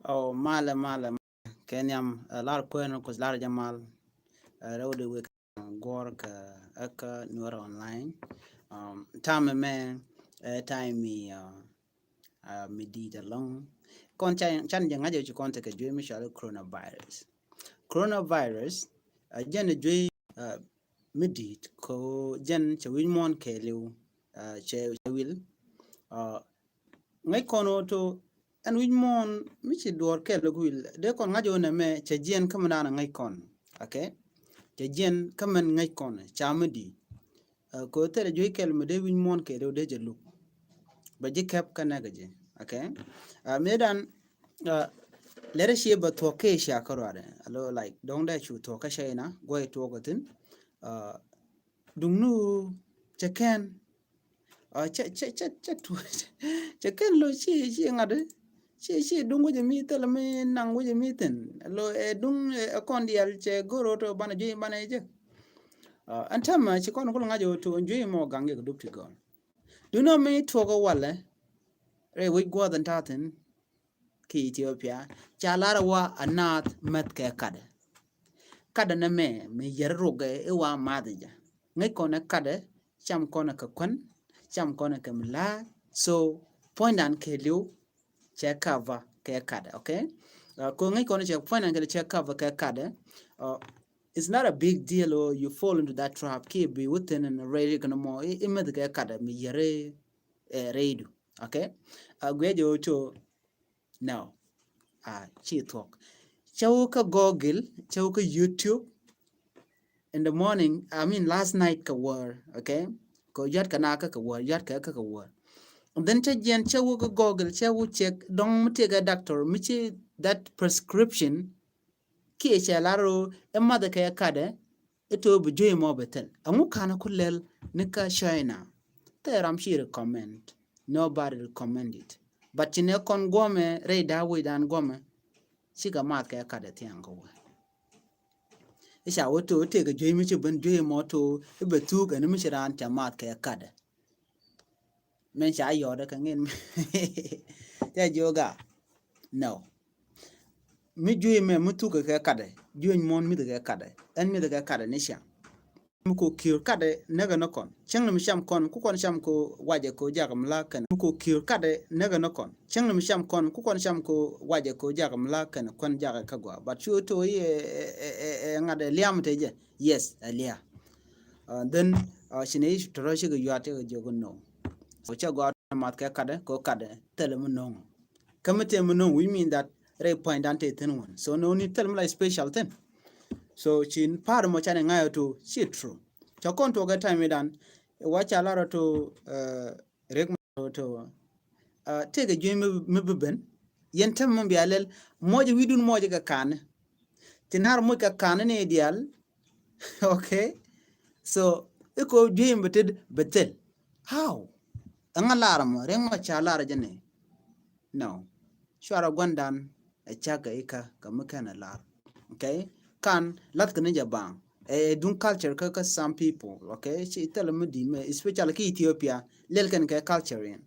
Oh, mala. Kenyam, a lot of Quern, cause Lara Jamal, road with Gork, Eka, Nuer Online. Time man, time me did alone. Chan Jangaja to contact a dream, shall coronavirus. Coronavirus, a jen a dream, medit, ko jen, Chawimon Kelu, che will, ngai kono to an win mon michi dor ke lo gwil de kon ngajo na me che jien kamana na ngai kon okay che jien kaman ngai kon chamadi ko tere joy kel me de win mon ke de je lu ba je kap kana gaje okay medan lere shi ba to ke sha karware alo like don da chu to ka shaina goy to gotin dungnu che ken che tu che ken lo chi ngade chi dungu je mi tel me nangu je mi ten lo dung kondial che goro to bana je bana je antama chi kon ko ngajo to nje mo gange ko dupti gon do no me to go wale re we go dan taten ki Ethiopia cha lara wa anat mat ke kada na me yer roge e wa madja ngai kona kada cham kona ka kwan cham kona ka mla so point an ke liu check cover ke kada okay ko ngai kona check point an ke check cover ke kada it's not a big deal or you fall into that trap ke be within and ready kana mo imed ke kada me yere redu okay gwejo to now chi talk chauka Google chauka YouTube in the morning, I mean last night ka war, okay? Ko yat kanaka ka war, yat ka war. And then chajian chawu ka Google, chawu check, don't take a doctor, michi that prescription, ki laro a mother ka kade, ito bujoy mo betel. Amu kana kulel nika China. There I'm sure recommend. Nobody recommend it. But chine kon gome, re dawi dan gome, siga mat ka kade tiango. Isha woto take a jemi chi ben jwe moto ibe tuk and mishiran chamat ke kada men sha yoda kan ngin ya joga no mi jwe me mutu ke kada jwe mon mi de kada en mi de kada ni sha ko kir kada naga nakon chang mi sham kon ku kon sham ko waje ko jagam la kan ko kir kada naga nakon chang mi sham kon ku kon sham ko waje ko jagam la kan kon jaga ka gwa but chu to ye ngade liam te je yes alia then shine to ro shi go yate go jogo no so cha go mat ka kada ko kada tele mu no kamete mu no we mean that re point ante ten one so no ni tell me like special ten so chin par mo chane ngayo to shit true chakon to ga time dan wacha lara to rek to tege joy me ben yen tam mo bialel moje widun moje ka kan tinar mo ka kan ne dial okay so iko joy beted betel how angalara mo rek mo cha lara jane no shwara gondan a chaga ika ka mukana lar okay kan lat kan jabang dun culture ka some people okay she tell me di me especially ki Ethiopia lel kan ka culture in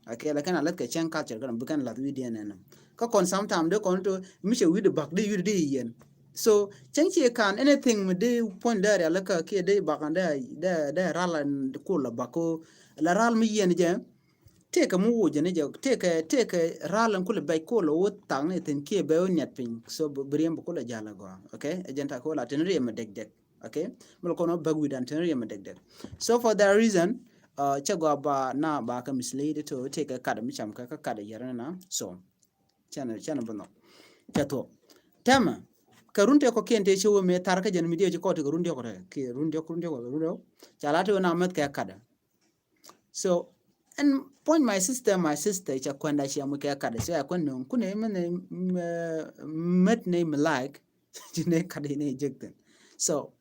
okay la kan lat ka chen culture kan bukan lat wi den en ka kon sometime de kon to mi she wi de bak de wi de yen so chen che kan anything me de point there la ka ke de bakanda de ralan ko la bako la ral mi yen je take mu wo jene je take ralan kula bay ko lo tang ne ten ke be on yat pin so briem ko la jala go okay agenta ko la ten riem deg okay mul ko no bagwi dan ten riem deg so for that reason che go ba na ba ka mislead to take a card mi cham ka card yarana na so chana bono chato tema karunte ko kente chewo me tar ka jen mi de ko to runde ko ke runde ko chala to na met ka kada so and point my sister cha kwenda shi amuke kada so yakon kune met name like jine kada ne jekten so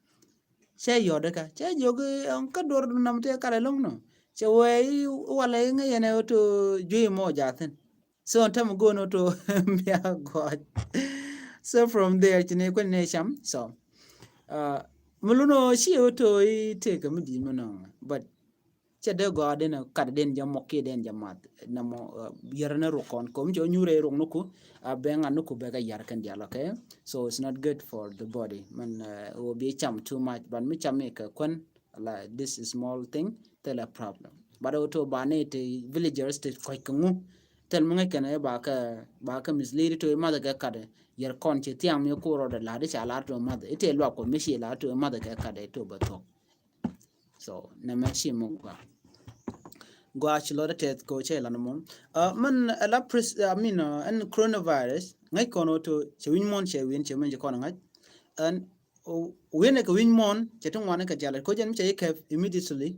che yoda ka che joge on ka dor namte kada long no che we wala ngene to jui mo jaten so tam go no to mia god so from there jine kwen ne sham so muluno shi to take a mudi no but che de go den kad den jam ke den jamat na mo yarna ro kon kom jo nyure ro nuku benga nuku bega yar kan dia okay. So it's not good for the body man will be cham too much but me cham make kon like this is small thing tell a problem but auto bane te villagers te ko kungu tel mga kana ba ka mislead to ma daga kada yer kon che tiang me ko ro da la de cha la to ma de ite lo ko me shi la to ma daga kada to ba to so na ma shi mo gwa chilo da te ko che la no man la pres I mean and coronavirus ngai kono to che win mon che win che men je kono ngai and when ka win mon che tong wana ka jala ko jen che ke immediately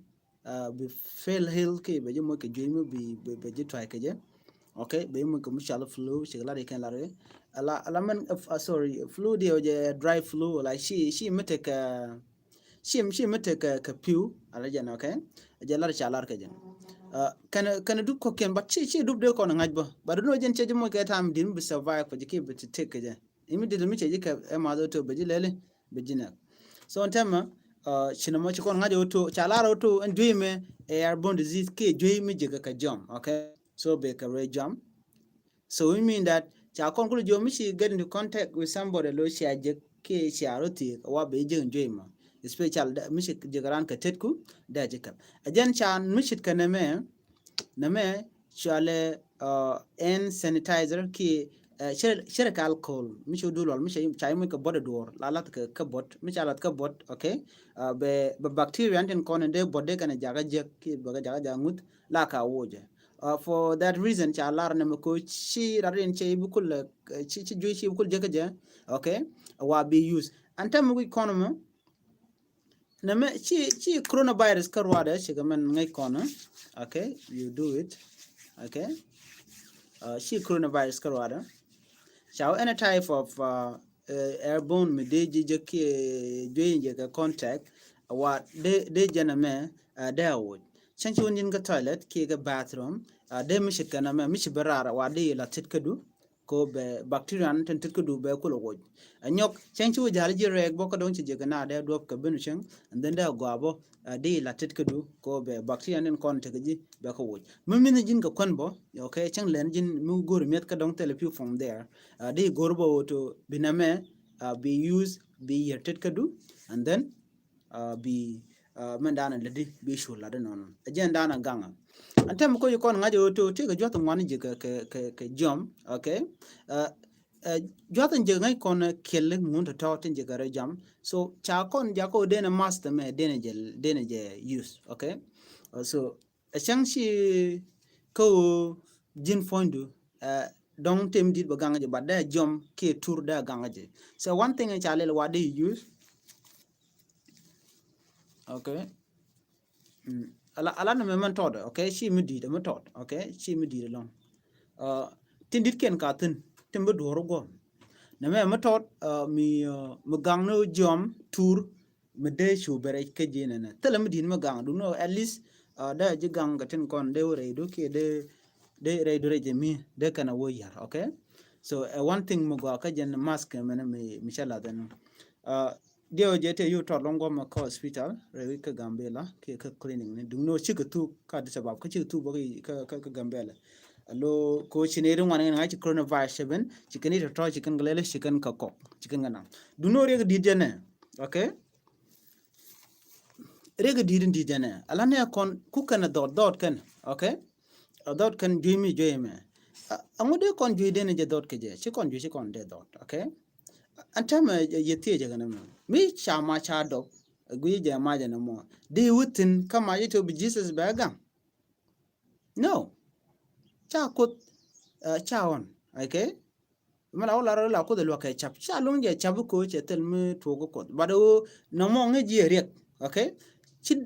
be fail hill ke be mo ke jemi be je try ke je okay be mo ko mishala flu che la de kan la re ala man sorry flu de je dry flu like she mete ka she mete ka piu ala jen okay je la cha la ke jen kana duk ko ken but she duk de ko na ngaj ba no jen che mo ke tam din be survive ko je ke be take ke je immediately mi che je ka e ma do to be je lele be jina so on tema chinamo chi kon ngaj to cha la to and do me airborne disease ke jo mi je ka jam okay so be ka re jam so we mean that cha kon ko jo mi she get into contact with somebody lo she je ke cha roti wa be je jo ma special mi she je garan ka tetku da je ka ajan chan mi she kana me na me chale en sanitizer ki shirka alcohol mi should do lol mi shay chay mi ka bod door lalat ka bot mi chalat ka bot okay be bacteria anten kon de bodde kana jaga je ki baga jaga jangut la ka woje for that reason cha lar na ko chi rarin chay bu kul chi joy chi kul je ka je okay wa be use antam ko kono na me chi coronavirus karwada chi gamen ngai kono okay you do it okay she coronavirus karwada so any type of airborne medeji jake doing the contact what de janame there would change in the toilet ke ga bathroom de mishi kana me mishi barara wa de la titkadu ko be bacteria tan titkadu be ko lo anyok change wo jali reg boko don je na de do ka benuchen and then there go abo de la titkadu ko be bacteria nen contact ji be ko wo min jin ka konbo okay chang len jin mu gor met ka don telepu from there de gorbo to biname be use be yer titkadu and then be mandana ledi be shula de non agenda na ganga antem ko yikon ngajo to te ga joto ngwan je ka jom okay joto je ngai kon kelle mun to tin je gare jam so cha kon ja ko de na master me de je use okay so a chang shi ko jin fondu don tem dit ba ganga je badda jom ke tour da ganga je so one thing in chalel what do you use okay ala na me man tod okay shi mi di de tod okay shi mi di long tin dit ken ka tin timbe do go na me tod mi gang no jom tour me de chu bere ke jene na tele mi di me gang do no at least da ji gang ga tin kon de re do ke de re do re je mi de kana wo yar okay so one thing mo go ka jen mask me na mi shala den dio jete yu to longo ma ko hospital re ka gambela ke ka cleaning ne dung no chika tu ka de sabab ka chika tu ba ka gambela allo ko chinere ngwane nga chi coronavirus 7 chikeni to chicken glele chicken ka ko chicken ngana dung no re ga di jene okay re ga di jene ala ne kon ku kana dot kan okay dot kan jimi jeme amude kon juide ne je dot ke je chi kon de dot okay antama yete je ganam mi chama cha do guyi je ma je no de wutin kama yito bi Jesus baga no cha ko cha on okay mana wala la ko de lo ka chap cha lung je chap ko che tel mi to ko bado no mo nge je rek okay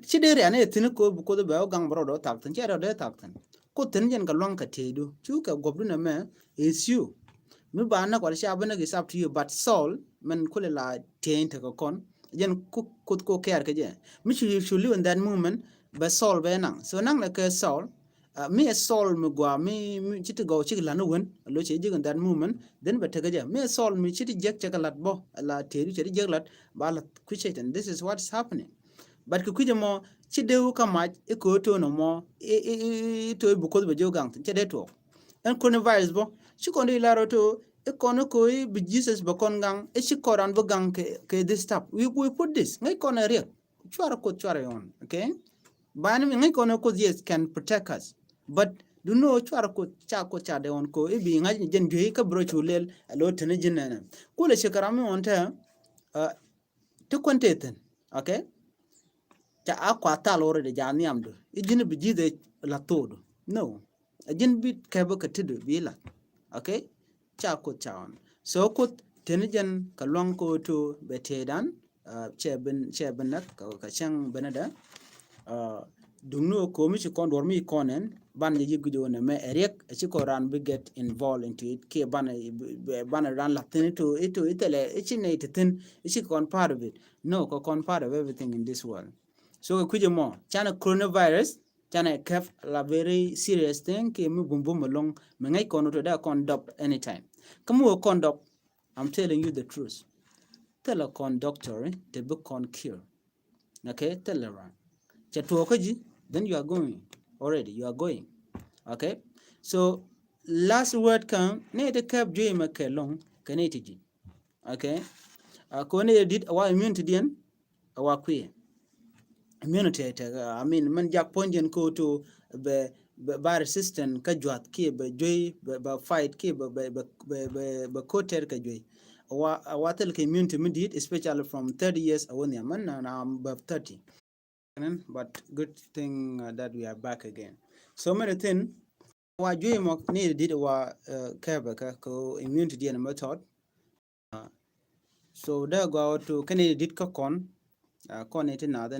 chi de re ne tin ko bu ko de ba gang bro do tak tan che do de tak tan ko tin jen ka long ka tedu chu ka gobdu na me is you mi ba na kwal sha bana is up to you but soul man kule la taint ko kon jen ko care ke je mi should live in that moment but soul be nang so nang la ke soul me a soul mi gwa mi chiti go chi la no wen lo che je in that moment then ba te je me soul mi chiti jek che lat bo la tedu che je lat ba la ku che this is what's happening but ku kuje mo chi de ka ma e ko to no mo to bu ko be jogang che de to en coronavirus bo chi ko ni laro to e kono ko be Jesus ba kon gang e chi koran bo gang ke this stuff we put this ngai kono re chwara ko chwara yon okay ban mi ngai kono ko yes can protect us but do no chwara ko cha de on ko e bi ngai jen jwe ka bro chulel lo tene jinna ko le shekara mi on ta to konteten okay cha akwa tal ore de jani amdo ijini bi jide la todo no ajin bit kebo ka tidu bi la okay cha ko chaon so ko tenijan ka long ko to betedan cheben nak ka chang benada dungno ko mi kon dormi konen ban ye gudo ne me erek ci ko ran bi get involved into it ke ban ran la to itele ichine tin ichi kon part of it no ko kon part of everything in this world so kuje mo chana coronavirus chana kef la very serious thing ke mi bum long me ngai kono to da conduct anytime kamu conduct I'm telling you the truth tell a conductor to book on cure okay tell her chatuokaji then you are going already you are going okay so last word can ne de kap dream ke long kanetiji okay ko ne did our immunity den our queer immunity I mean man jak ponjen ko to be bar resistant ka jwat ke be joy be fight ke be koter ka joy wa tel ke immunity midit especially from 30 years awon ya man na above 30 but good thing that we are back again so many things wa joy mo ni did wa kaba ka ko immunity dia method so da go to kane did ka kon it na da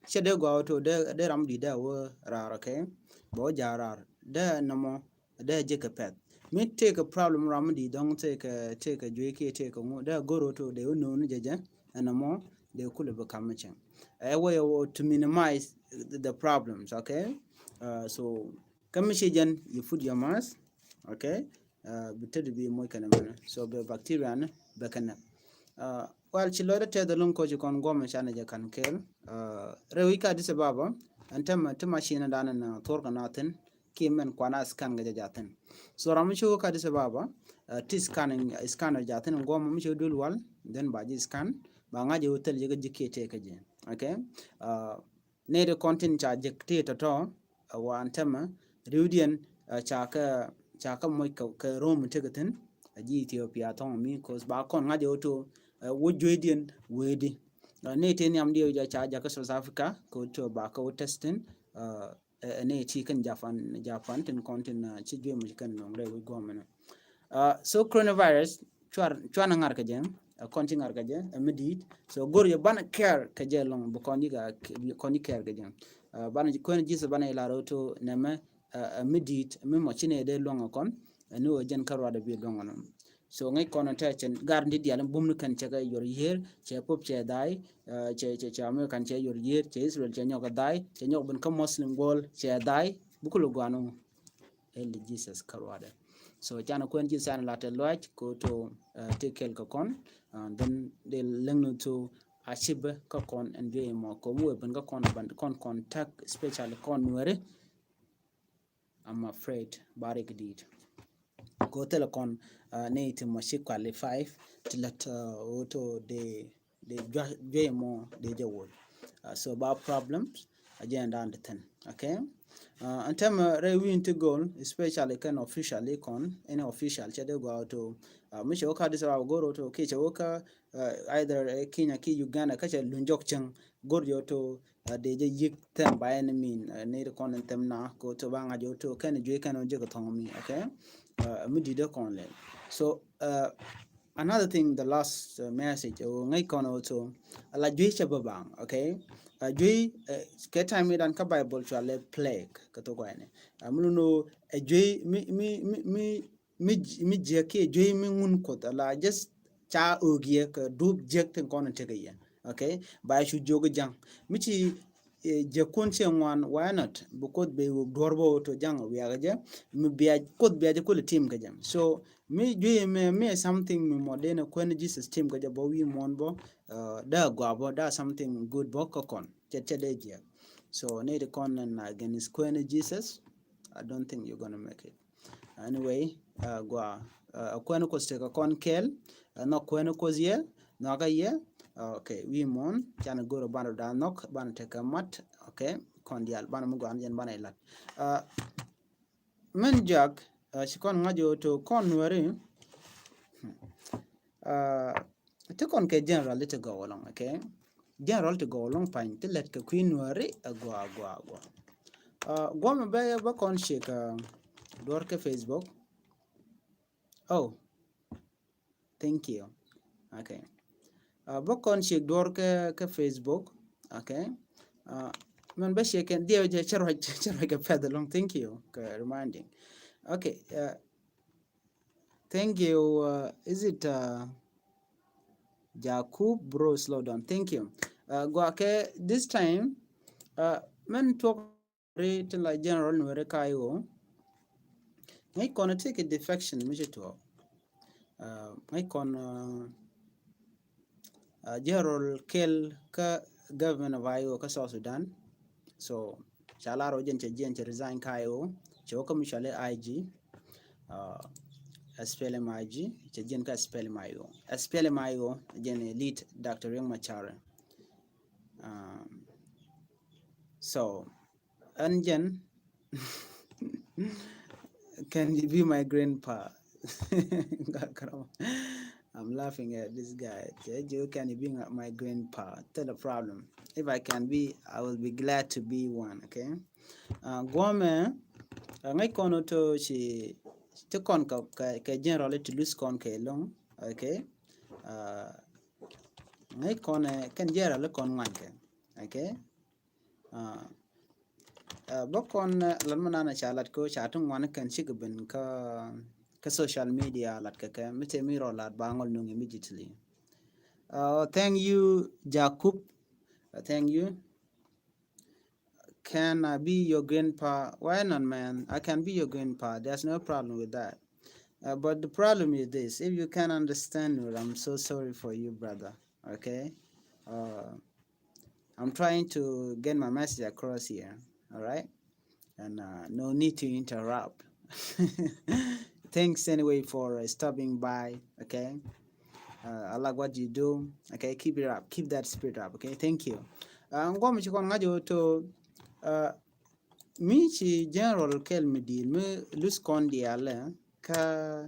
che de go to de ram di da wo rar okay bo jarar de namo de je ka pet me take a problem ram di don't take a joy ke take a da go to de no no jeje anamo they could become a way to minimize the problems okay so kamishijan you put your mask okay bitte be mo kana so the bacteria ne be kana well chilore te the lon ko kon goma chana je kan kel rewika dise baba antama te machine dana na torka naten kimen kwana scan ga jaten so ramusho ka dise baba t scanner jaten goma musho dulwal then baji scan ba ngaje hotel je jikete ka je okay ne de content cha jikte to wa antama rudian chaka moy ka rom tegaten aji Ethiopia to mi cause ba kon ngaje auto wo joidien wedi ne te ni am dio ja cha ka South Africa ko to ba ko testing ne ti kan Japan tin content ci jwe mu kan no rew go mena so coronavirus chwana ngar ka jem konti ngar ka je medit so gor yo bana care ka je long bu koni care ka jem bana ko ni jisa bana ila roto neme medit me mo chine de long kon no jen karwa de bi long non so ngai kono tachen gar ndi dialam bum kan chaga yor yer che pop che dai che am kan che yor yer che Israel che nyok dai che nyok ben ka muslim gol che dai bukulu gwanu el Jesus karwada so chana ko en jisan latel loach ko to take kel kon and then they learn to achieve ka kon and be mo ko mo ben ka kon ban kon contact especially kon nuere I'm afraid barik did go telecon ne to machine qualify to let auto the more the jawol so about problems agenda and 10 okay and time we to goal especially can officially con any official che de go to miche oka this go to ke che oka either Kenya ki Uganda ka che lunjok chang go to de je yik tem by any mean ne con tem na ko to banga jo to kan je kan je ko thong okay so another thing the last message ngai kono also la jui chabang okay jui ke time dan ka bible to le plague ka to kwene amuno jui mi je ke jui mi ngun ko la just cha ogie ka dub jek ten kono tege okay ba shu jogo jang mi ci je konse wan why not because be dorbo to jang wi agaje mi biya kod biya ko le team ka jam so mi jui me something mi modena ko ne Jesus team ka jabo wi mon bo da go abo da something good bo ko kon Chedegia. So need a con and against Queen Jesus. I don't think you're gonna make it. Anyway, gua Queen was take a con kel, no Queen was ye, naga ye. Okay, we mon can go to banner da knock, ban take a mat. Okay, con the albana mugan and banailat. Men jack, she con ngajo to con wari. To con ke general little go along, okay? General to go along pine to let the queen worry a go. Goma ba con shake dorke Facebook. Oh, thank you. Okay. Ba con shake dorke ke Facebook. Okay. Man ba shake and dear charge pedalong. Thank you. Reminding. Okay. Thank you. Is it Jakub bro? Slow down. Thank you. Guake this time. Men talk rate like general no rekayo. I can take a defection to I can general kill ka government of Iowa ka South Sudan. So chalaro jen resign kayo choka mishale IG SPLM IG jen ka SPLM IO SPLM IO jen lead Dr. Young Machara. So and jen can you be my grandpa? I'm laughing at this guy. Joe, can you be my grandpa? Tell the problem. If I can be, I will be glad to be one. Okay. Guame, ngai kono to she to con ka generally to lose con ke long. Okay. Ngai kone can generally con wanke. Okay. Bokon lalmanana chalat ko chatung wana kan shigabin ka social media lat ka mite miro lat bangol nung immediately. Thank you, Jakub. Thank you. Can I be your grandpa? Why not, man? I can be your grandpa. There's no problem with that. But the problem is this: if you can understand it, I'm so sorry for you, brother. Okay. I'm trying to get my message across here. All right. And no need to interrupt. Thanks anyway for stopping by. Okay. I like what you do. Okay, keep it up. Keep that spirit up. Okay, thank you. Ngom chikon ngajo to mi chi general kel midi me lus kon diale ka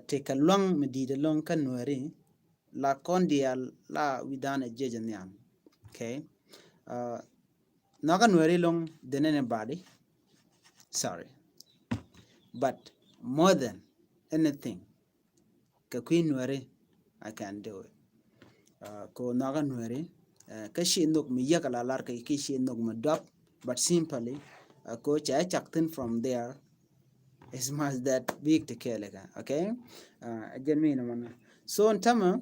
take a long midi the long kanwari la kon dial la widana jejanyan. Okay. Naga nwari long denene body. Sorry. But more than anything, ka queen nwari I can do it. Ko naga nwari kashi nok mi yakala lar ka kishi nok ma dop but simply ko cha chaktin from there is much that big to kelega. Okay. Again me no so ntama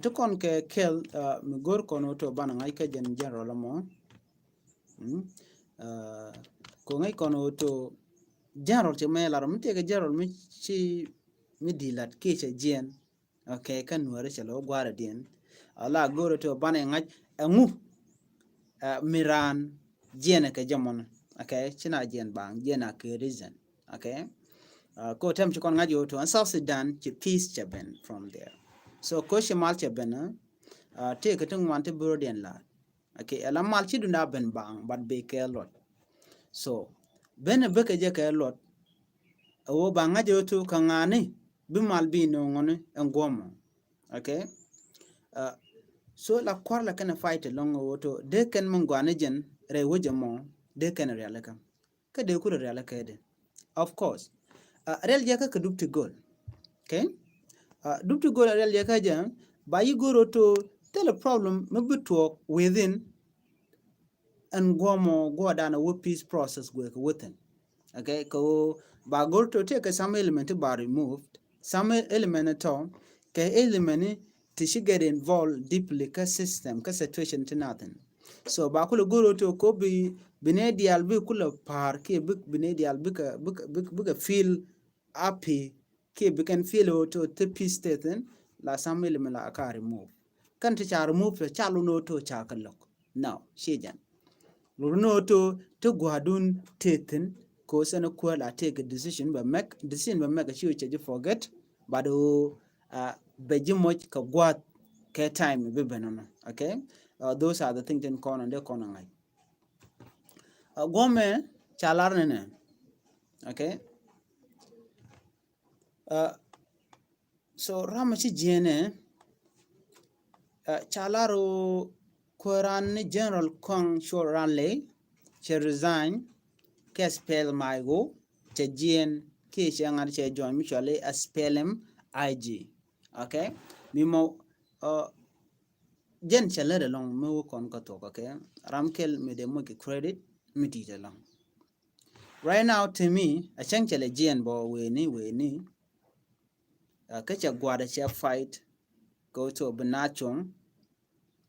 to kon ke kel mi gor kono to bana ngai ka jen general mo ko ngai kono to general che me lar mi te ke general mi chi mi dilat ke che jen. Okay, kan nuare chalo gwara dien ala goro to bana ngaj ngu miran jena ke jamon. Okay, china jen bang jena ke reason. Okay, ko tem chikon ngaj to South Sudan chi peace chaben from there. So ko shimal chaben take it on want burden la. Okay, ala mal chi dunda ben bang but be ke lot. So ben beke je ke lot o banga jo to kangani bimal bi no ngone ngomo. Okay. So la kwar la kana fight along woto de ken mangwane jen re wojamo de ken realaka ka de ku realaka de of course real jaka ka dupti goal. Okay. Dupti goal real jaka jan ba yi goro to tell a problem mabuto within and gomo go down a peace process work within. Okay, ko ba goro to take some element ba removed some element at all ke element to get involved deeply ka system ka situation to nothing. So ba kula goro to ko bi binedial bi kula par ke bi binedial bi ka feel happy ke bi can feel to peace state la some element la ka remove kan to cha remove cha no to cha ka look now shejan lurno to gwadun teten ko sana kwala take a decision but make decision but make a sure you forget but beji moch ka gwat ke time be benano. Okay, those are the things in corner and the corner ngai gome chalar nene. Okay, so ramachi jene chalaro Quran General Kong Shoranle she resign ke spell my go che jien ke changar che join mutually a spellem IG. Okay, mimo jen chalere long mo kon ko to. Okay, ramkel me de mo credit me ti long right now to me a chang chale jien bo we ni ke cha gwada che fight go to benachong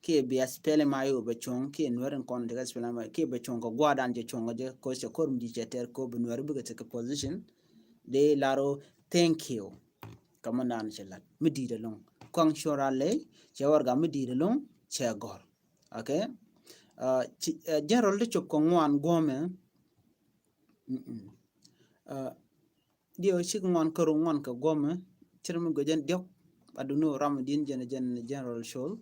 ke be spell my over chong ke nweren kon de spell my ke be chong ko gwada je chong je ko se korum di cheter ko be nwer be take position de laro thank you kamanan chelat mi di de long kong shorale che warga mi di de long che gor. Okay, general de chok ko ngwan gome dio chik ngwan ko ngwan ko gome chirmi go jen diok aduno ramadin jen general shol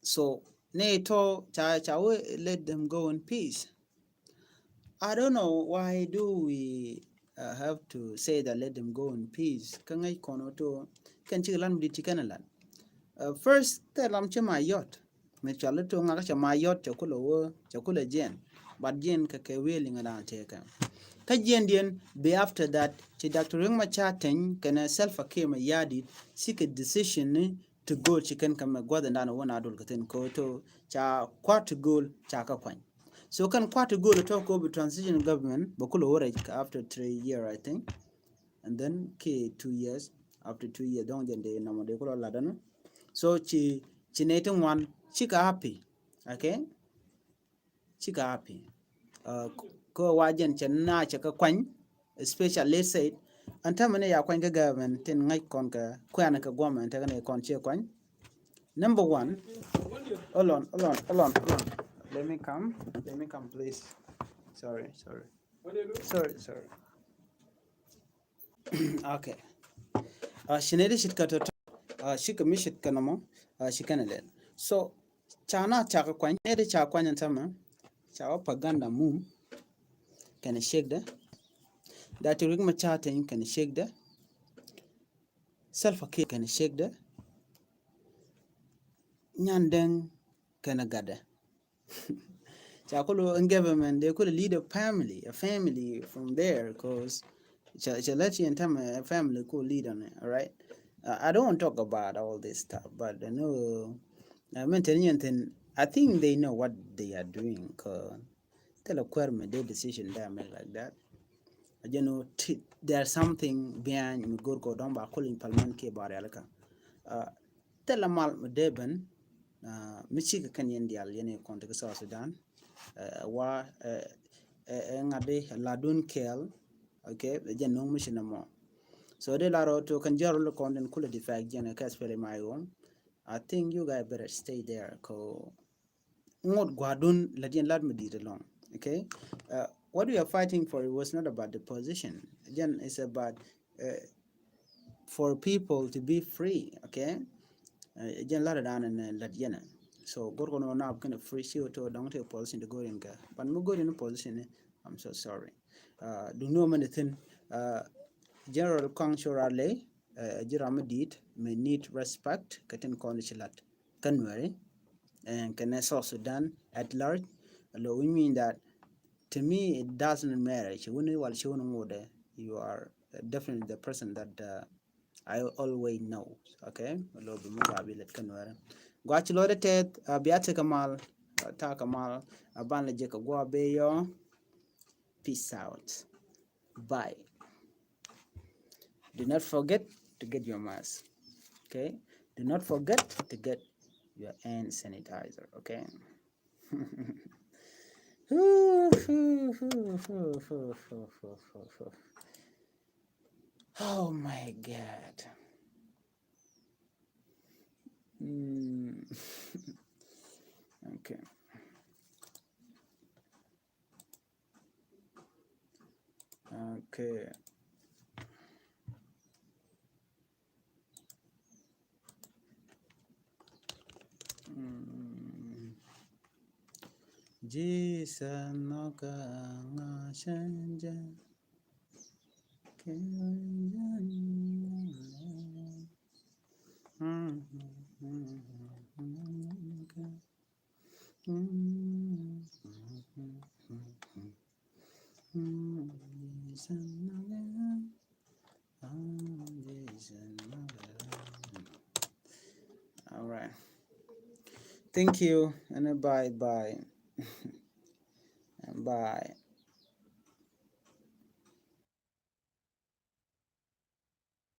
so ne to cha we let them go in peace. I don't know why do we have to say that let them go in peace. Kangai kono to kan chilan di tikanalan. First telam chama yot. Me chalo to ngaka chama yot chakulo wo chakula jen. But jen ka ke willing and take. Ka jen dien be after that chi Dr. Ring Machaten kana self akema yadi seek a decision to go chicken kama gwada ndana wana adol katen ko to cha kwat goal cha ka kwany. So can quite go to talk over transition government, Bokulo Warek after 3 years, I think, and then K 2 years. After 2 years, don't get the number de Kula Ladano. So she nating one, chika happy, okay? Chika happy. Ko wajen chena chaka kwany, especially let's say, and tamane ya kwany government tin ngai konka kwana ka government tagane kon che kwany. Number one, hold on. Let me come, please. Sorry. Okay. Shinedi shitkato shika mishit kanamo shikanale. So chana chaka kwany ede cha kwany ntama cha paganda mum kana shake da that rig ma chata in kana shake da self akid kana shake da nyandeng kana gada. Chakolo in government they could lead a family from there because Chalachi and Tam a family could lead on it, all right? I don't want to talk about all this stuff, but I know I think they know what they are doing because tell a querme their decision they make like that. You know there's something behind me go down by calling parliament ke baralaka. Tell a mal deben Michigan Kenyan dial yene kontek South Sudan wa ngade ladun kel. Okay, the no mission more. So they are to conjure content cool the fact Jana Caspere my own. I think you guys better stay there ko not guadun ladian lad me along. Okay. What we are fighting for it was not about the position. Again, it's about for people to be free. Okay. Again lad down and ladiana. So go on now kind of free show to don't take position to go in but no good in a position. I'm so sorry. Do no many thing. General Kong Shorale, Jiramadit, may need respect, Katin Konichilat, Kanwari, and Kane South Sudan at large. Although we mean that to me it doesn't matter. You are definitely the person that I always know. Okay? Although the Mugabi let Kanwari. Guachilore Ted, Biate Kamal, Takamal, Abana Jekagua Bayo. Peace out. Bye. Do not forget to get your mask, okay? Do not forget to get your hand sanitizer, okay? Oh my God. Okay. Okay. Jisa noka ngashanja all right. Thank you and bye bye. Bye.